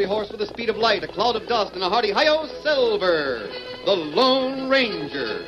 horse with the speed of light, a cloud of dust, and a hearty hi-yo, Silver, the Lone Ranger.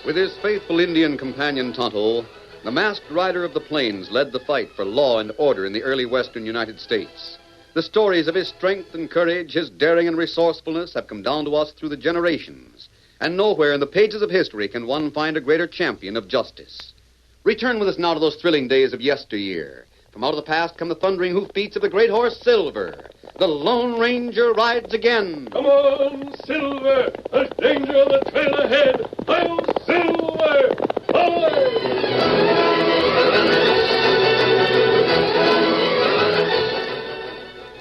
With his faithful Indian companion Tonto, the masked rider of the plains led the fight for law and order in the early western United States. The stories of his strength and courage, his daring and resourcefulness have come down to us through the generations. And nowhere in the pages of history can one find a greater champion of justice. Return with us now to those thrilling days of yesteryear. From out of the past come the thundering hoofbeats of the great horse Silver. The Lone Ranger rides again. Come on, Silver! There's danger on the trail ahead! I'm Silver! Away!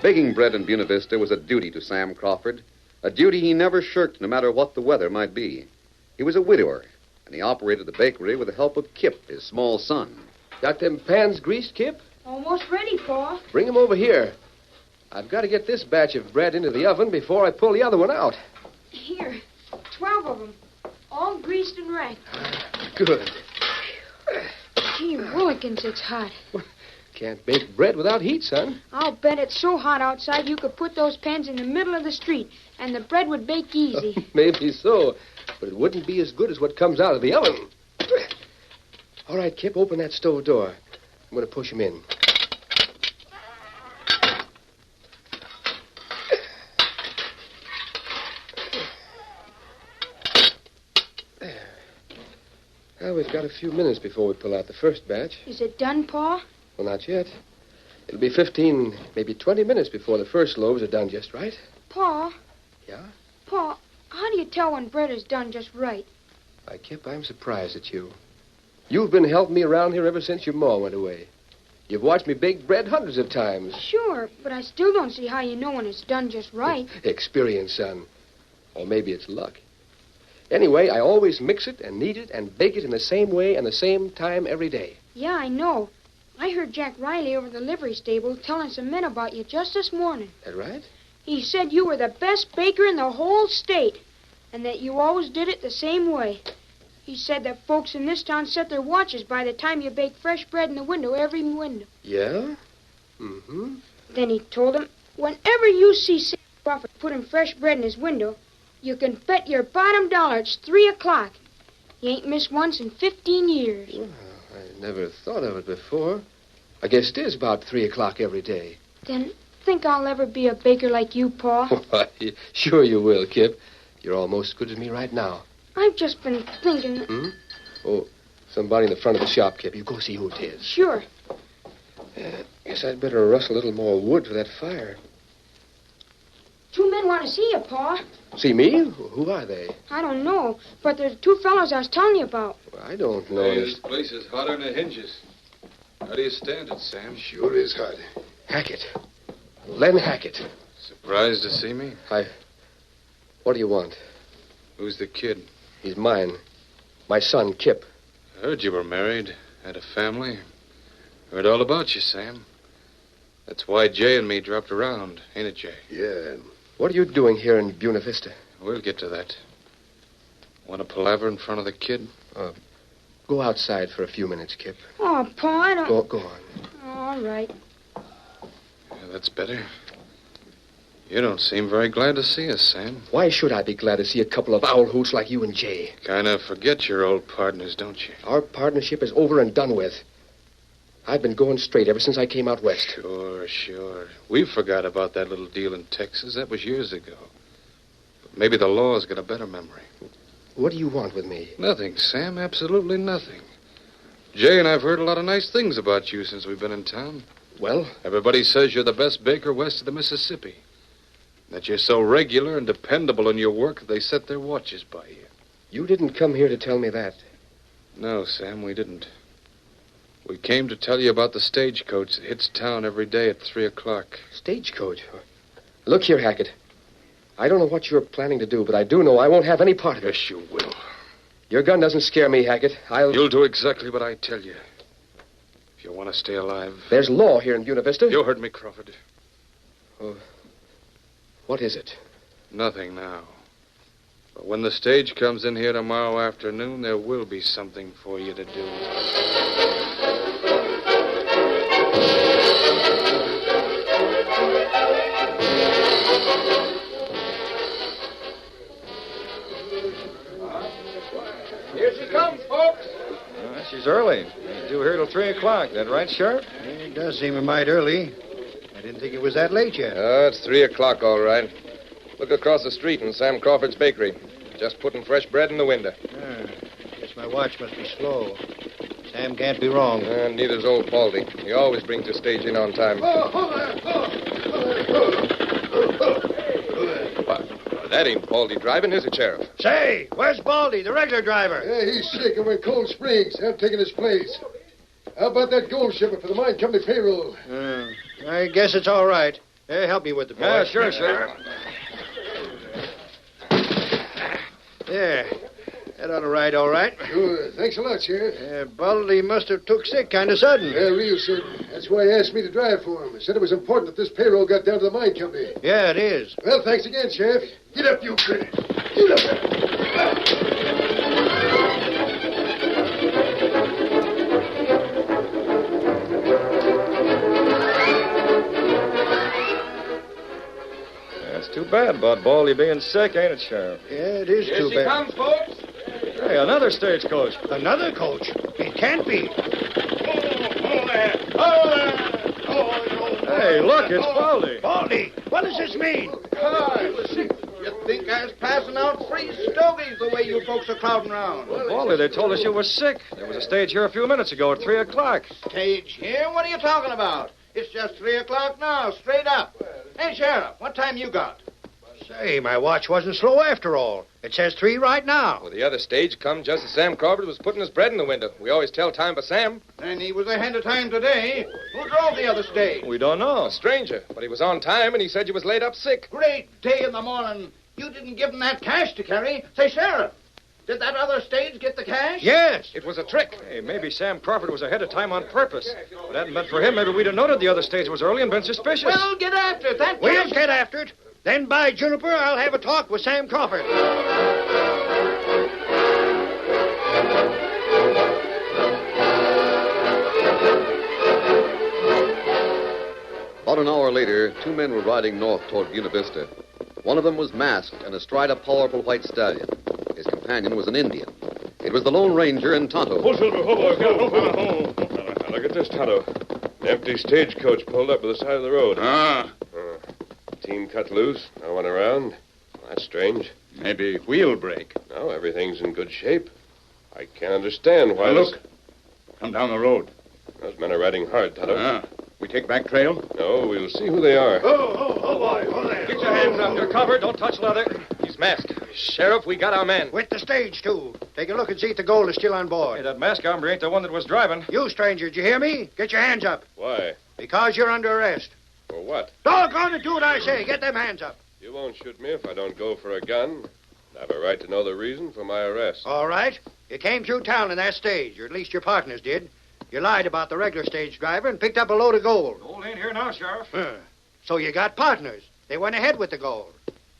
Baking bread in Buena Vista was a duty to Sam Crawford, a duty he never shirked no matter what the weather might be. He was a widower, and he operated the bakery with the help of Kip, his small son. Got them pans greased, Kip? Almost ready, Pa. Bring them over here. I've got to get this batch of bread into the oven before I pull the other one out. Here, 12 of them, all greased and racked. Good. Gee willikins, it's hot. Can't bake bread without heat, son. I'll bet it's so hot outside you could put those pans in the middle of the street, and the bread would bake easy. Maybe so, but it wouldn't be as good as what comes out of the oven. All right, Kip, open that stove door. I'm going to push him in. There. Now, we've got a few minutes before we pull out the first batch. Is it done, Pa? Well, not yet. It'll be 15, maybe 20 minutes before the first loaves are done just right. Pa? Yeah? Pa, how do you tell when bread is done just right? Why, Kip, I'm surprised at you. You've been helping me around here ever since your ma went away. You've watched me bake bread hundreds of times. Sure, but I still don't see how you know when it's done just right. Experience, son. Or maybe it's luck. Anyway, I always mix it and knead it and bake it in the same way and the same time every day. Yeah, I know. I heard Jack Riley over the livery stable telling some men about you just this morning. That right? He said you were the best baker in the whole state, and that you always did it the same way. He said that folks in this town set their watches by the time you bake fresh bread in the window, every window. Yeah? Mm-hmm. Then he told them, whenever you see Sam Crawford putting fresh bread in his window, you can bet your bottom dollar it's 3 o'clock. He ain't missed once in 15 years. Well, I never thought of it before. I guess it is about 3 o'clock every day. Then think I'll ever be a baker like you, Pa? Why, sure you will, Kip. You're almost as good as me right now. I've just been thinking... Hmm? Oh, somebody in the front of the shop, Kip. You go see who it is. Sure. Guess I'd better rustle a little more wood for that fire. 2 men want to see you, Pa. See me? Who are they? I don't know, but they're the 2 fellows I was telling you about. Well, I don't know. Hey, this place is hotter than the hinges. How do you stand it, Sam? Sure is hot. Hackett. Len Hackett. Surprised to see me? What do you want? Who's the kid? He's mine. My son, Kip. Heard you were married, had a family. Heard all about you, Sam. That's why Jay and me dropped around, ain't it, Jay? Yeah. What are you doing here in Buena Vista? We'll get to that. Want a palaver in front of the kid? Go outside for a few minutes, Kip. Oh, Pa, I don't... Go on. All right. Yeah, that's better. You don't seem very glad to see us, Sam. Why should I be glad to see a couple of owl hoots like you and Jay? Kind of forget your old partners, don't you? Our partnership is over and done with. I've been going straight ever since I came out west. Sure. We forgot about that little deal in Texas. That was years ago. But maybe the law's got a better memory. What do you want with me? Nothing, Sam. Absolutely nothing. Jay and I've heard a lot of nice things about you since we've been in town. Well? Everybody says you're the best baker west of the Mississippi. That you're so regular and dependable in your work that they set their watches by you. You didn't come here to tell me that. No, Sam, we didn't. We came to tell you about the stagecoach that hits town every day at 3 o'clock. Stagecoach? Look here, Hackett. I don't know what you're planning to do, but I do know I won't have any part of it. Yes, you will. Your gun doesn't scare me, Hackett. You'll do exactly what I tell you. If you want to stay alive. There's law here in Buena Vista. You heard me, Crawford. Oh. What is it? Nothing now. But when the stage comes in here tomorrow afternoon, there will be something for you to do. Here she comes, folks. She's early. Ain't due here till 3 o'clock. That right, Sheriff? It does seem a mite early. I didn't think it was that late yet. It's 3 o'clock, all right. Look across the street in Sam Crawford's bakery. Just putting fresh bread in the window. Guess my watch must be slow. Sam can't be wrong. Neither's old Baldy. He always brings the stage in on time. That ain't Baldy driving, is it, Sheriff? Say, where's Baldy, the regular driver? Yeah, he's sick and we're in Cold Springs. I'm taking his place. How about that gold shipment for the mine company payroll? I guess it's all right. Help me with the boy. Yeah, sure, Sheriff. There. That ought to ride all right. Sure. Thanks a lot, Sheriff. Baldy must have took sick kind of sudden. Yeah, real sudden. That's why he asked me to drive for him. He said it was important that this payroll got down to the mine company. Yeah, it is. Well, thanks again, Sheriff. Get up, you critter. Get up. That's too bad about Baldy being sick, ain't it, Sheriff? Yeah, it is too bad. comes, folks. Hey, another stagecoach. Another coach? It can't be. Hey, look, it's Baldy. Baldy, what does this mean? You think I was passing out free stogies the way you folks are crowding around? Baldy, they told us you were sick. There was a stage here a few minutes ago at 3 o'clock. Stage here? What are you talking about? It's just 3 o'clock now, straight up. Hey, Sheriff, what time you got? Say, my watch wasn't slow after all. It says 3 right now. Well, the other stage come just as Sam Crawford was putting his bread in the window. We always tell time by Sam. And he was ahead of time today. Who drove the other stage? We don't know. A stranger, but he was on time, and he said you was laid up sick. Great day in the morning. You didn't give him that cash to carry. Say, Sheriff, did that other stage get the cash? Yes. It was a trick. Hey, maybe Sam Crawford was ahead of time on purpose. If it hadn't been for him, maybe we'd have noted the other stage was early and been suspicious. Well, get after it. That We'll cash... get after it. Then, by Juniper, I'll have a talk with Sam Crawford. About an hour later, two men were riding north toward Buena Vista. One of them was masked and astride a powerful white stallion. His companion was an Indian. It was the Lone Ranger and Tonto. Oh, Silver, look at this, Tonto. Empty stagecoach pulled up by the side of the road. Team cut loose. No one around. Well, that's strange. Maybe wheel break. No, everything's in good shape. I can't understand why. Now look. Come down the road. Those men are riding hard, Tonto. We take back trail? No, we'll see who they are. Oh, boy. Oh, there. Get your hands up. You're covered. Don't touch leather. He's masked. Sheriff, we got our man. With the stage, too. Take a look and see if the gold is still on board. Hey, that masked hombre ain't the one that was driving. You, stranger, did you hear me? Get your hands up. Why? Because you're under arrest. For what? Doggone it, do what I say. Get them hands up. You won't shoot me if I don't go for a gun. I have a right to know the reason for my arrest. All right. You came through town in that stage, or at least your partners did. You lied about the regular stage driver and picked up a load of gold. Gold ain't here now, Sheriff. So you got partners. They went ahead with the gold.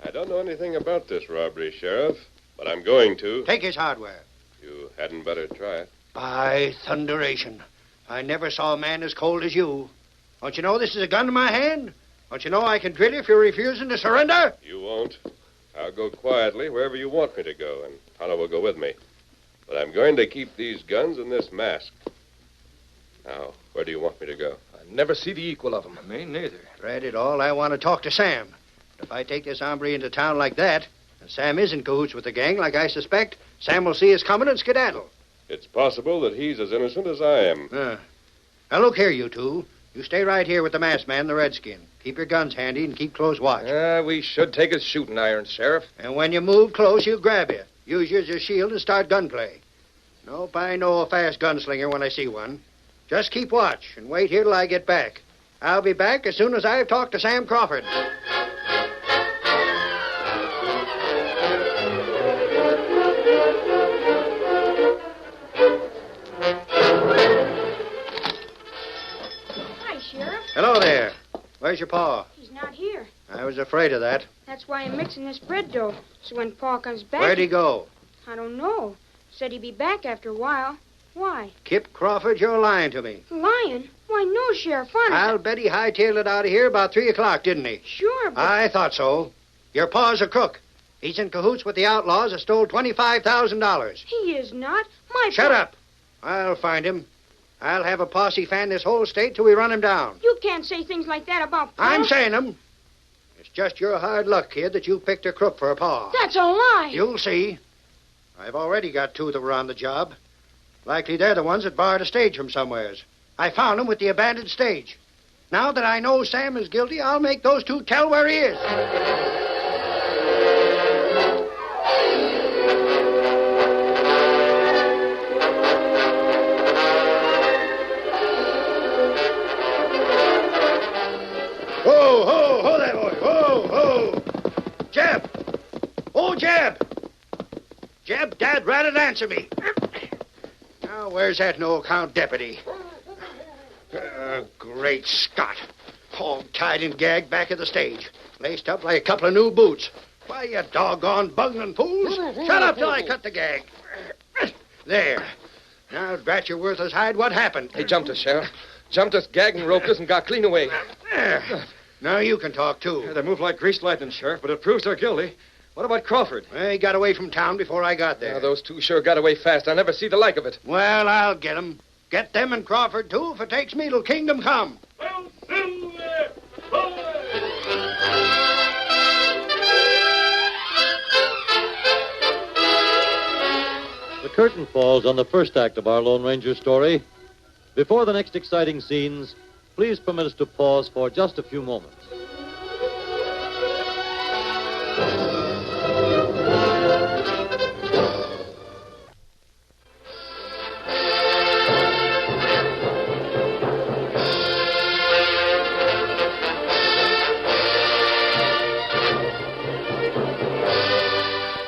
I don't know anything about this robbery, Sheriff, but I'm going to. Take his hardware. You hadn't better try it. By thunderation. I never saw a man as cold as you. Don't you know this is a gun in my hand? Don't you know I can drill you if you're refusing to surrender? You won't. I'll go quietly wherever you want me to go, and Tonto will go with me. But I'm going to keep these guns and this mask. Now, where do you want me to go? I never see the equal of him. Me neither. Drat it all, I want to talk to Sam. If I take this hombre into town like that, and Sam is in cahoots with the gang like I suspect, Sam will see us coming and skedaddle. It's possible that he's as innocent as I am. Now, look here, you two. You stay right here with the masked man and the redskin. Keep your guns handy and keep close watch. We should take his shooting irons, Sheriff. And when you move close, he'll grab you. Use you as a shield and start gunplay. Nope, I know a fast gunslinger when I see one. Just keep watch and wait here till I get back. I'll be back as soon as I've talked to Sam Crawford. Hi, Sheriff. Hello there. Where's your pa? He's not here. I was afraid of that. That's why I'm mixing this bread dough. So when Pa comes back... Where'd he go? I don't know. Said he'd be back after a while. Why? Kip Crawford, you're lying to me. Lying? Why, no, Sheriff. Honest. I'll bet he hightailed it out of here about 3 o'clock, didn't he? Sure, but... I thought so. Your pa's a crook. He's in cahoots with the outlaws that stole $25,000. He is not. My Shut up. I'll find him. I'll have a posse fan this whole state till we run him down. You can't say things like that about Pa. I'm saying them. It's just your hard luck, kid, that you picked a crook for a pa. That's a lie. You'll see. I've already got 2 that were on the job. Likely they're the ones that borrowed a stage from somewheres. I found them with the abandoned stage. Now that I know Sam is guilty, I'll make those 2 tell where he is. Ho, ho, ho there, boy. Ho, ho. Jeb. Oh, Jeb. Jeb, Dad, rather answer me. Now, where's that no-account deputy? Great Scott. All tied and gagged back of the stage. Laced up like a couple of new boots. Why, you doggone bungling fools. Shut up till I cut the gag. There. Now, drat your worthless hide, what happened? He jumped us, Sheriff. Jumped us, gagged and roped us, and got clean away. There. Now you can talk, too. Yeah, they move like greased lightning, Sheriff, but it proves they're guilty. What about Crawford? Well, he got away from town before I got there. Yeah, those 2 sure got away fast. I never see the like of it. Well, I'll get 'em. Get them and Crawford, too. If it takes me till kingdom come. Well, Silver! Away! The curtain falls on the first act of our Lone Ranger story. Before the next exciting scenes, please permit us to pause for just a few moments.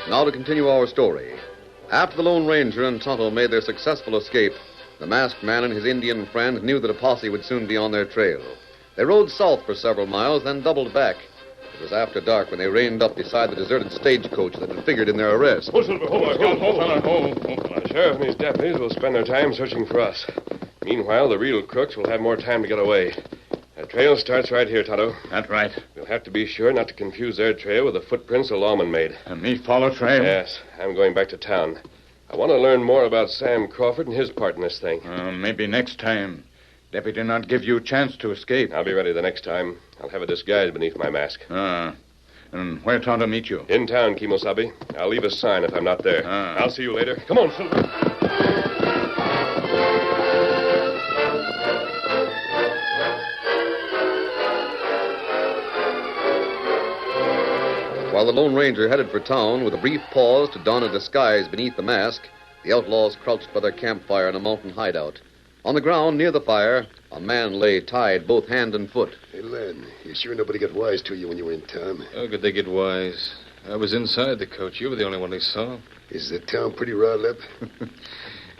Now to continue our story. After the Lone Ranger and Tonto made their successful escape, the masked man and his Indian friend knew that a posse would soon be on their trail. They rode south for several miles, then doubled back. It was after dark when they reined up beside the deserted stagecoach that had figured in their arrest. Hold, Sheriff and his deputies will spend their time searching for us. Meanwhile, the real crooks will have more time to get away. The trail starts right here, Tonto. That's right. We'll have to be sure not to confuse their trail with the footprints the lawman made. And me follow trail? Yes, I'm going back to town. I want to learn more about Sam Crawford and his part in this thing. Maybe next time. Deputy not give you a chance to escape. I'll be ready the next time. I'll have a disguise beneath my mask. And where Tonto meet you? In town, Kimosabe. I'll leave a sign if I'm not there. I'll see you later. Come on, Silver. While the Lone Ranger headed for town with a brief pause to don a disguise beneath the mask, the outlaws crouched by their campfire in a mountain hideout. On the ground near the fire, a man lay tied both hand and foot. Hey, Len, you sure nobody got wise to you when you were in town? How could they get wise? I was inside the coach. You were the only one who saw him. Is the town pretty riled up?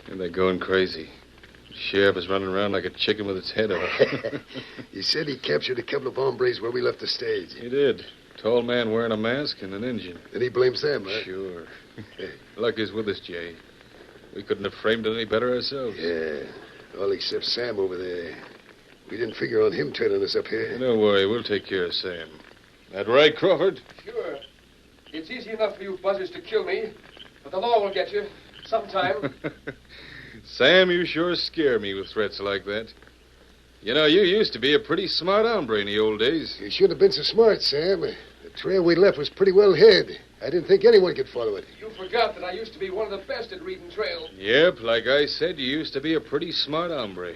And they're going crazy. The sheriff is running around like a chicken with its head off. He said he captured a couple of hombres where we left the stage. He did. Tall man wearing a mask and an Indian. And he blames them, huh? Sure. Luck is with us, Jay. We couldn't have framed it any better ourselves. Yeah. All except Sam over there. We didn't figure on him trailing us up here. Don't worry. We'll take care of Sam. That right, Crawford? Sure. It's easy enough for you buzzers to kill me, but the law will get you sometime. Sam, you sure scare me with threats like that. You know, you used to be a pretty smart hombre in the old days. You shouldn't have been so smart, Sam. The trail we left was pretty well hid. I didn't think anyone could follow it. You forgot that I used to be one of the best at reading trail. Yep, like I said, you used to be a pretty smart hombre.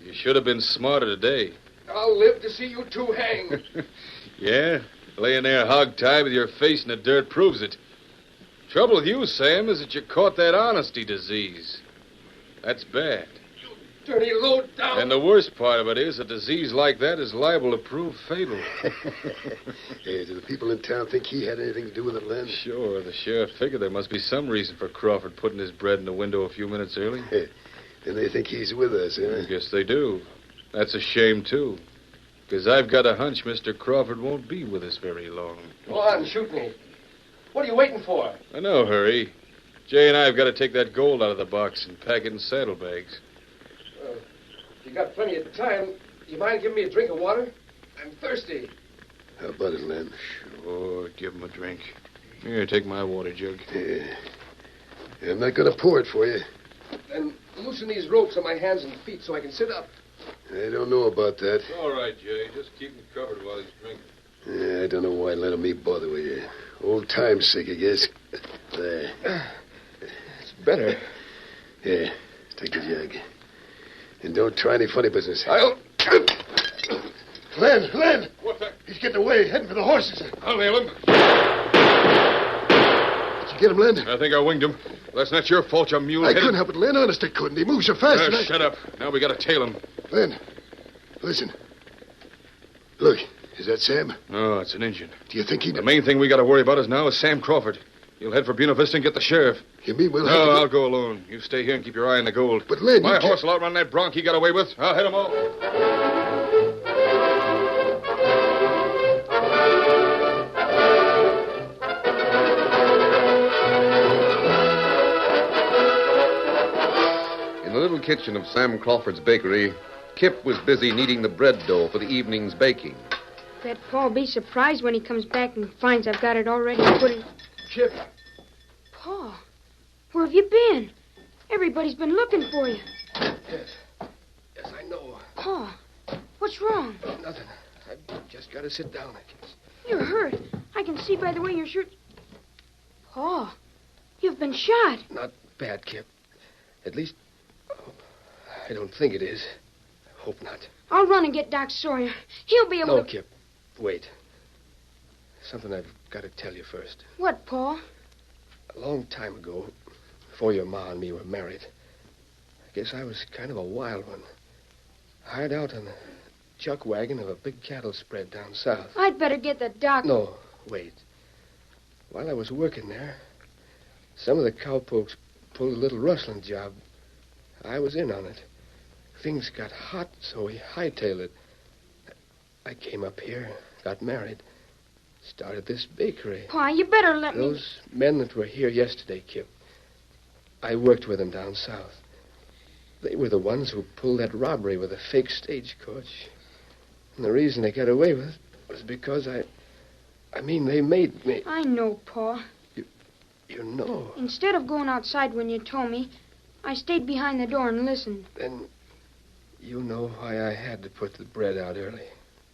You should have been smarter today. I'll live to see you two hang. Yeah? Laying there hog-tied with your face in the dirt proves it. Trouble with you, Sam, is that you caught that honesty disease. That's bad. Dirty low down. And the worst part of it is a disease like that is liable to prove fatal. Hey, do the people in town think he had anything to do with it, Len? Sure, the sheriff figured there must be some reason for Crawford putting his bread in the window a few minutes early. And they think he's with us, huh? I guess they do. That's a shame, too. Because I've got a hunch Mr. Crawford won't be with us very long. Go on, shoot me. What are you waiting for? No hurry. Jay and I have got to take that gold out of the box and pack it in saddlebags. You got plenty of time. Do you mind giving me a drink of water? I'm thirsty. How about it, Len? Sure, give him a drink. Here, take my water jug. Yeah. I'm not going to pour it for you. Then loosen these ropes on my hands and feet so I can sit up. I don't know about that. It's all right, Jay. Just keep him covered while he's drinking. Yeah, I don't know why letting me bother with you. Old time's sake, I guess. There. It's better. Here, take the jug. And don't try any funny business. I'll... Len! What's that? He's getting away, heading for the horses. I'll nail him. Did you get him, Len? I think I winged him. That's not your fault, you mule. I couldn't help it, Len. Honest, I couldn't. He moves so fast. and I... Shut up. Now we got to tail him. Len, listen. Look, is that Sam? No, it's an Indian. Do you think he... The main thing we got to worry about is now is Sam Crawford. You'll head for Buena Vista and get the sheriff. You mean we'll No, have to... I'll go alone. You stay here and keep your eye on the gold. But, Len, My you horse will outrun that bronc he got away with. I'll head him off. In the little kitchen of Sam Crawford's bakery, Kip was busy kneading the bread dough for the evening's baking. Bet Paul'll be surprised when he comes back and finds I've got it already put in... Chip. Paul, where have you been? Everybody's been looking for you. Yes, I know. Paul, what's wrong? Nothing. I've just got to sit down, I guess. You're hurt. I can see by the way your shirt... Paul, you've been shot. Not bad, Kip. At least, I don't think it is. I hope not. I'll run and get Doc Sawyer. He'll be able No, to... Kip. Wait. Something I've got to tell you first. What, Paul? A long time ago, before your ma and me were married, I guess I was kind of a wild one. Hired out on the chuck wagon of a big cattle spread down south. I'd better get the doc... No, wait. While I was working there, some of the cowpokes pulled a little rustling job. I was in on it. Things got hot, so we hightailed it. I came up here, got married, started this bakery. Pa, you better let me... Those men that were here yesterday, Kip, I worked with them down south. They were the ones who pulled that robbery with a fake stagecoach. And the reason they got away with it was because I mean, they made me... I know, Pa. You know. Instead of going outside when you told me, I stayed behind the door and listened. Then you know why I had to put the bread out early.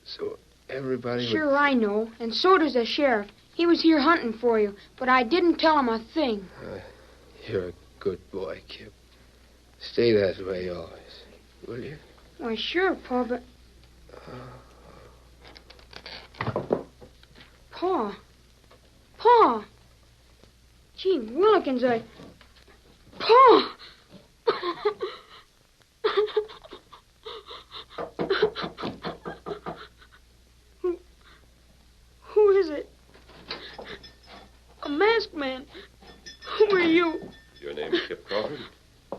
So everybody Sure, would... I know. And so does the sheriff. He was here hunting for you, but I didn't tell him a thing. You're a good boy, Kip. Stay that way always, will you? Why, sure, Pa, but... Pa. Pa. Gee, Willikins, Pa! Who is it? A masked man. Who are you? Your name is Kip Crawford?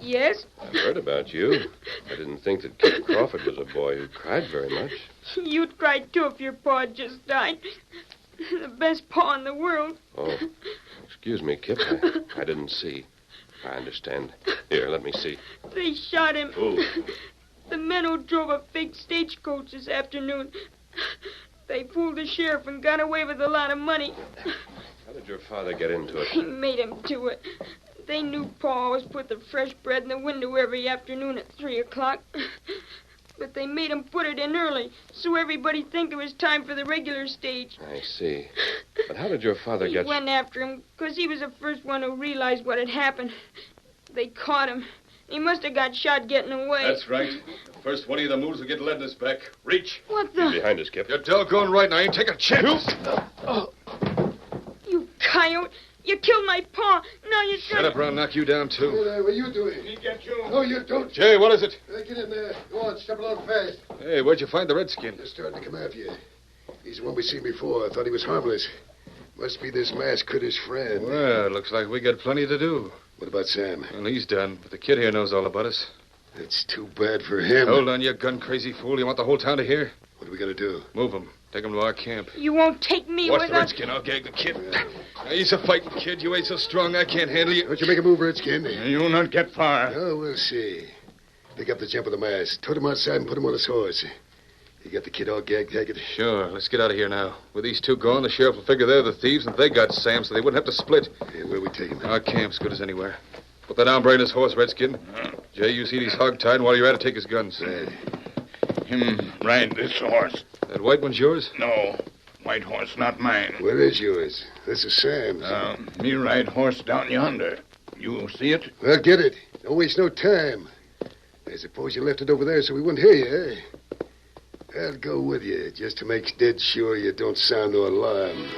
Yes? I've heard about you. I didn't think that Kip Crawford was a boy who cried very much. You'd cry, too, if your pa just died. The best pa in the world. Oh, excuse me, Kip. I didn't see. I understand. Here, let me see. They shot him. Who? The men who drove a fake stagecoach this afternoon. They fooled the sheriff and got away with a lot of money. How did your father get into He it? made him do it. They knew Pa always put the fresh bread in the window every afternoon at 3 o'clock. But they made him put it in early, so everybody'd think it was time for the regular stage. I see. But how did your father He get... went after him, because he was the first one who realized what had happened. They caught him. He must have got shot getting away. That's right. The first one of the moves will get lead in his back. Reach. What the? Behind us, Kip. You're doggone right, and I ain't taking a chance. You coyote. You killed my pa. Now you're Shut up, or I'll knock you down, too. Hey there, what are you doing? He get you. No, you don't. Jay, what is it? Get in there. Go on, step along fast. Hey, where'd you find the redskin? They're starting to come after you. He's the one we seen before. I thought he was harmless. Must be this masked critter's friend. Well, looks like we got plenty to do. What about Sam? Well, he's done, but the kid here knows all about us. It's too bad for him. Hold on, you gun-crazy fool. You want the whole town to hear? What are we going to do? Move him. Take him to our camp. You won't take me Watch with the redskin. I'll gag the kid. Now, he's a fighting kid. You ain't so strong. I can't handle you. Don't you make a move, Redskin. You'll not get far. Oh, we'll see. Pick up the jump of the mask. Tote him outside and put him on his horse. You got the kid all gagged, Haggard? Sure. Let's get out of here now. With these two gone, the sheriff will figure they're the thieves, and they got Sam, so they wouldn't have to split. Yeah, where we take him? Our camp's good as anywhere. Put that hombre in his horse, Redskin. Jay, you see he's hog-tied, and while you're at it, take his guns. Right. Him ride this horse. That white one's yours? No, white horse not mine. Where is yours? This is Sam's. Me ride horse down yonder. You see it? Well, get it. Don't waste no time. I suppose you left it over there so we wouldn't hear you, eh? I'll go with you, just to make dead sure you don't sound no alarm.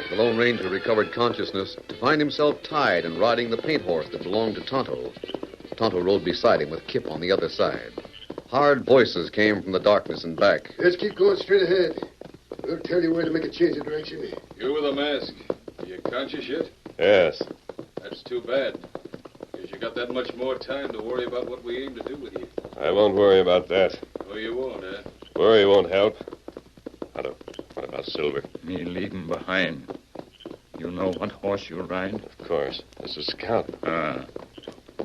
The Lone Ranger recovered consciousness to find himself tied and riding the paint horse that belonged to Tonto. Tonto rode beside him with Kip on the other side. Hard voices came from the darkness and back. Let's keep going straight ahead. We'll tell you where to make a change of direction. You with a mask. Are you conscious yet? Yes. That's too bad. Because you got that much more time to worry about what we aim to do with you. I won't worry about that. Oh, you won't, huh? Worry won't help. What about Silver? Me leave him behind. You know what horse you ride? Of course. This is Scout.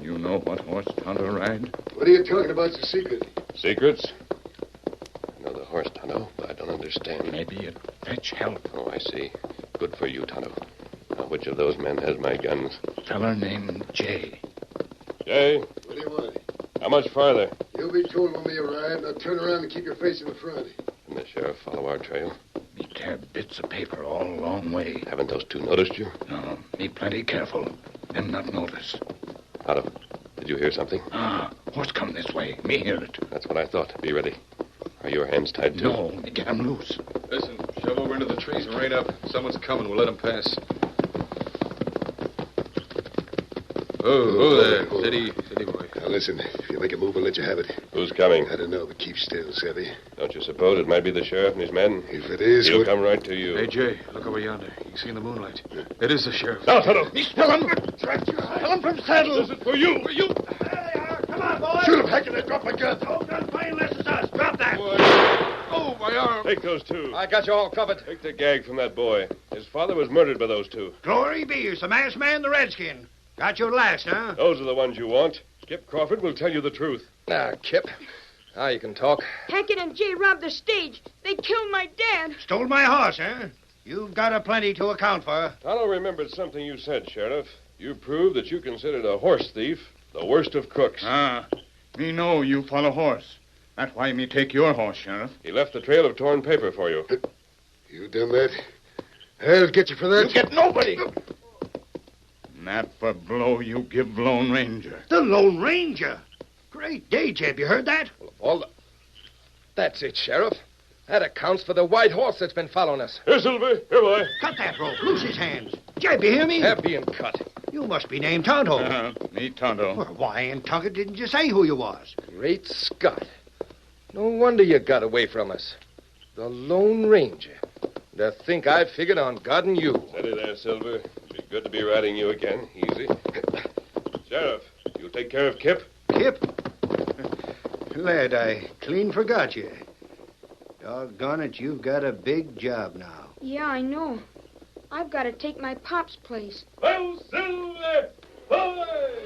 You know what horse Tonto ride? What are you talking about? It's a secret. Secrets? I know the horse, Tonto, but I don't understand. Maybe it fetch help. Oh, I see. Good for you, Tonto. Now, which of those men has my guns? Feller named Jay. Jay, What do you want? how much farther? You'll be told when we arrive. Now turn around and keep your face in the front. Can the sheriff follow our trail? Me tear bits of paper all long way. Haven't those two noticed you? No, me plenty careful. Them not notice. Tonto, did you hear something? Horse come this way. Me hear it. That's what I thought. Be ready. Are your hands tied, too? No, me get 'em loose. Listen, shove over into the trees and rein up. Someone's coming. We'll let him pass. Oh, there. Steady boy. Now listen, if you make a move, we'll let you have it. Who's coming? I don't know, but keep still, Savvy. Don't you suppose it might be the sheriff and his men? If it is, He'll come right to you. Hey, Jay, look over yonder. You can see in the moonlight. It is the sheriff. Now, Tonto. Me spill him. Tell him from saddle. This is for you. There they are. Come on, boys. Shoot him, Hackett. I dropped my gun. Don't gunplay unless it's us. Drop that. Oh, my arm. Take those two. I got you all covered. Take the gag from that boy. His father was murdered by those two. Glory be, it's the masked man, the redskin. Got you at last, huh? Those are the ones you want. Kip Crawford will tell you the truth. Now, Kip. Now you can talk. Hackett and Jay robbed the stage. They killed my dad. Stole my horse, huh? You've got a plenty to account for. Tonto remembered something you said, Sheriff. You proved that you considered a horse thief the worst of crooks. Me know you follow horse. That's why me take your horse, Sheriff. He left a trail of torn paper for you. You done that? I'll get you for that. You get nobody. That for blow you give Lone Ranger. The Lone Ranger. Great day, Jeb. You heard that? That's it, Sheriff. That accounts for the white horse that's been following us. Here, Silver. Here, boy. Cut that rope. Loose his hands. Jeb, you hear me? They're being cut. You must be named Tonto. Me Tonto. Well, why in Tunket didn't you say who you was? Great Scott. No wonder you got away from us. The Lone Ranger. To think I figured on God and you. Steady there, Silver. Be good to be riding you again. Easy. Sheriff, you'll take care of Kip? Kip? Lad, I clean forgot you. Doggone it, you've got a big job now. Yeah, I know. I've got to take my pop's place. Well, Silver! Away!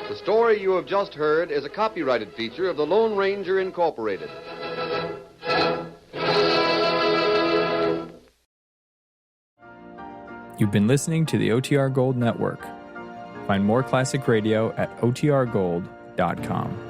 The story you have just heard is a copyrighted feature of the Lone Ranger Incorporated. You've been listening to the OTR Gold Network. Find more classic radio at otrgold.com.